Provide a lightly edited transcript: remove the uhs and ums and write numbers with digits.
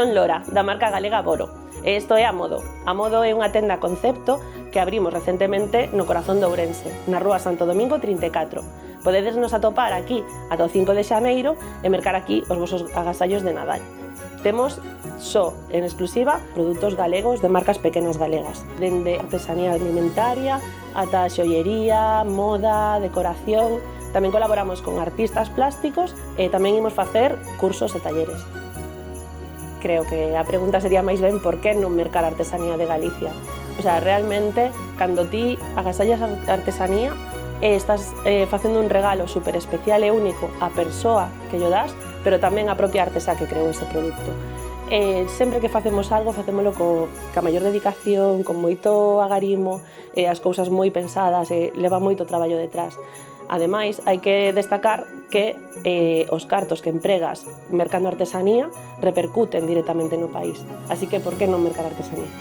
Son Lora, da marca galega Boro. E isto é Amodo. Amodo é unha tenda concepto que abrimos recentemente no corazón de Ourense, na rúa Santo Domingo 34. Podedes nos atopar aquí ata o 5 de xaneiro e mercar aquí os vosos agasallos de Nadal. Temos só en exclusiva produtos galegos de marcas pequenas galegas, dende artesanía alimentaria ata xoiería, moda, decoración. Tamén colaboramos con artistas plásticos e tamén imos facer cursos e talleres. Creo que a pregunta sería máis ben por que non mercar artesanía de Galicia. O sea, realmente, cando ti agasallas a artesanía, estás facendo un regalo super especial e único á persoa que llo das, pero tamén á propia artesá que creou ese produto. Sempre que facemos algo, facémolo ca maior dedicación, con moito agarimo, as cousas moi pensadas, leva moito traballo detrás. Ademais, hai que destacar que os cartos que empregas mercando artesanía repercuten directamente no país. Así que, por que non mercar artesanía?